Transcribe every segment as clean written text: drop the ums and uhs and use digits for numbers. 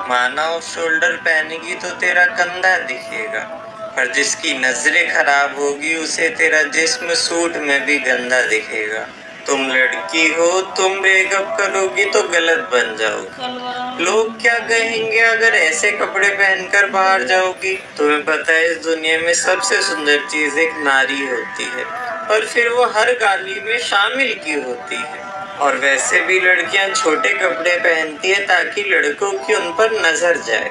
माना off shoulder पहनेगी तो तेरा कंधा दिखेगा, पर जिसकी नजरें खराब होगी उसे तेरा जिस्म सूट में भी गंदा दिखेगा। तुम लड़की हो, तुम ब्रेकअप करोगी तो गलत बन जाओगी। लोग क्या कहेंगे अगर ऐसे कपड़े पहनकर बाहर जाओगी? तुम्हें पता है इस दुनिया में सबसे सुंदर चीज एक नारी होती है, और फिर वो हर गाली में शामिल क्यों होती है? और वैसे भी लड़कियां छोटे कपड़े पहनती है ताकि लड़कों की उन पर नजर जाए।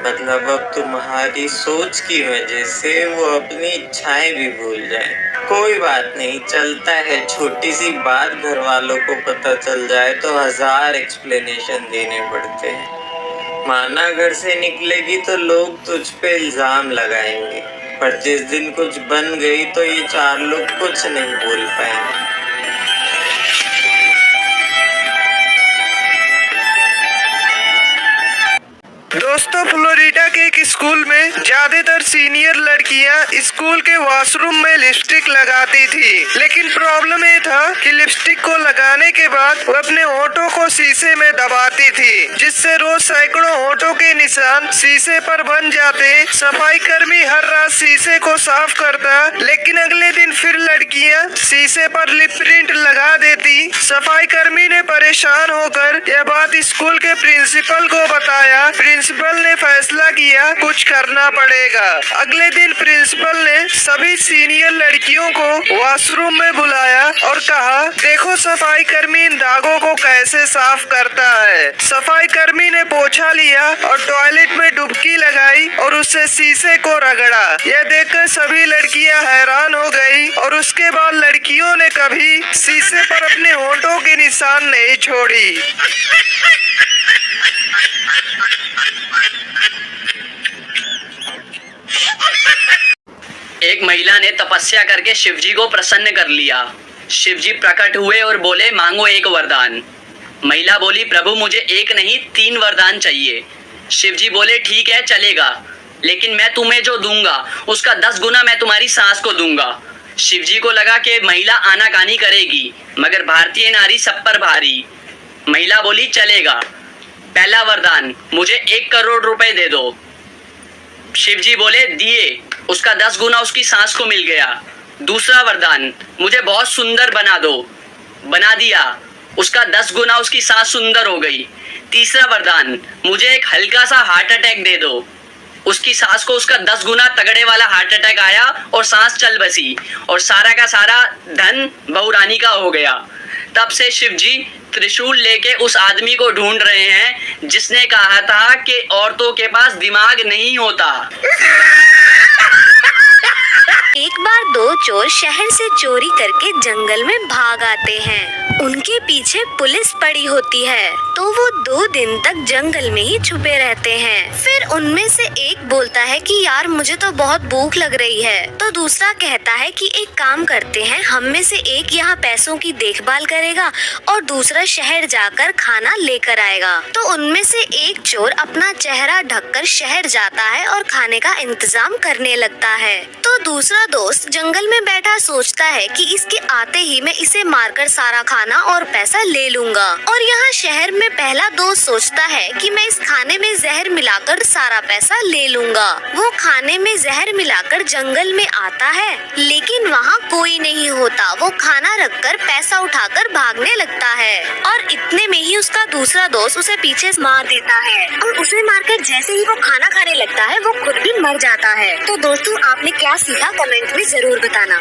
मतलब अब तुम्हारी सोच की वजह से वो अपनी इच्छाएं भी भूल जाए। कोई बात नहीं, चलता है। छोटी सी बात घर वालों को पता चल जाए तो 1000 एक्सप्लेनेशन देने पड़ते हैं। माना घर से निकलेगी तो लोग तुझ पे इल्जाम लगाएंगे, पर जिस दिन कुछ बन गई तो ये 4 लोग कुछ नहीं बोल पाएंगे। दोस्तों, फ्लोरिडा के एक स्कूल में ज्यादातर सीनियर लड़कियां स्कूल के वॉशरूम में लिपस्टिक लगाती थी, लेकिन प्रॉब्लम ये था कि लिपस्टिक को लगाने के बाद वो अपने होठों को शीशे में दबाती थी, जिससे रोज सैकड़ों होठों के निशान शीशे पर बन जाते। सफाई कर्मी हर रात शीशे को साफ करता, लेकिन अगले दिन फिर लड़कियां शीशे पर लिप प्रिंट लगा देती। सफाई कर्मी ने परेशान होकर यह बात स्कूल के प्रिंसिपल को बताया। प्रिंसिपल ने फैसला किया कुछ करना पड़ेगा। अगले दिन प्रिंसिपल ने सभी सीनियर लड़कियों को वॉशरूम में बुलाया और कहा, देखो सफाई कर्मी इन दागों को कैसे साफ करता है। सफाई कर्मी ने पोछा लिया और टॉयलेट में डुबकी लगाई और उससे शीशे को रगड़ा। यह देखकर सभी लड़कियां हैरान हो गई और उसके बाद लड़कियों ने कभी शीशे पर अपने होठों के निशान नहीं छोड़ी। एक महिला ने तपस्या करके शिवजी को प्रसन्न कर लिया। शिवजी प्रकट हुए और बोले, मांगो एक वरदान। महिला बोली, प्रभु मुझे एक नहीं 3 वरदान चाहिए। शिवजी बोले, ठीक है चलेगा, लेकिन मैं तुम्हें जो दूंगा उसका 10 गुना मैं तुम्हारी सास को दूंगा। शिवजी को लगा कि महिला आनाकानी करेगी, मगर भारतीय नारी सब पर भारी। महिला बोली, चलेगा। पहला वरदान, मुझे 1 करोड़ रुपए दे दो। शिवजी बोले, दिए। उसका 10 गुना उसकी सास को मिल गया। दूसरा वरदान, मुझे बहुत सुंदर बना दो। बना दिया। उसका 10 गुना उसकी सास सुंदर हो गई। तीसरा वरदान, मुझे एक हल्का सा हार्ट अटैक दे दो। उसकी सास को उसका 10 गुना तगड़े वाला हार्ट अटैक आया और सांस चल बसी, और सारा का सारा धन बहू रानी का हो गया। तब से शिवजी त्रिशूल लेके उस आदमी को ढूंढ रहे हैं जिसने कहा था कि औरतों के पास दिमाग नहीं होता। एक बार 2 चोर शहर से चोरी करके जंगल में भाग आते हैं। उनके पीछे पुलिस पड़ी होती है, तो वो 2 दिन तक जंगल में ही छुपे रहते हैं। फिर उनमें से एक बोलता है कि यार मुझे तो बहुत भूख लग रही है। तो दूसरा कहता है कि एक काम करते हैं, हम में से एक यहाँ पैसों की देखभाल करेगा और दूसरा शहर जाकर खाना लेकर आएगा। तो उनमें से एक चोर अपना चेहरा ढककर शहर जाता है और खाने का इंतजाम करने लगता है। तो दूसरा दोस्त जंगल में बैठा सोचता है कि इसके आते ही मैं इसे मारकर सारा खाना और पैसा ले लूंगा। और यहाँ शहर में पहला दोस्त सोचता है कि मैं इस खाने में जहर मिलाकर सारा पैसा ले लूंगा। वो खाने में जहर मिलाकर जंगल में आता है, लेकिन वहाँ कोई नहीं होता। वो खाना रखकर पैसा उठाकर भागने लगता है, और इतने में ही उसका दूसरा दोस्त उसे पीछे मार देता है, और उसे मारकर जैसे ही वो खाना खाने लगता है वो खुद भी मर जाता है। तो दोस्तों, आपने क्या सीखा कमेंट में जरूर बताना।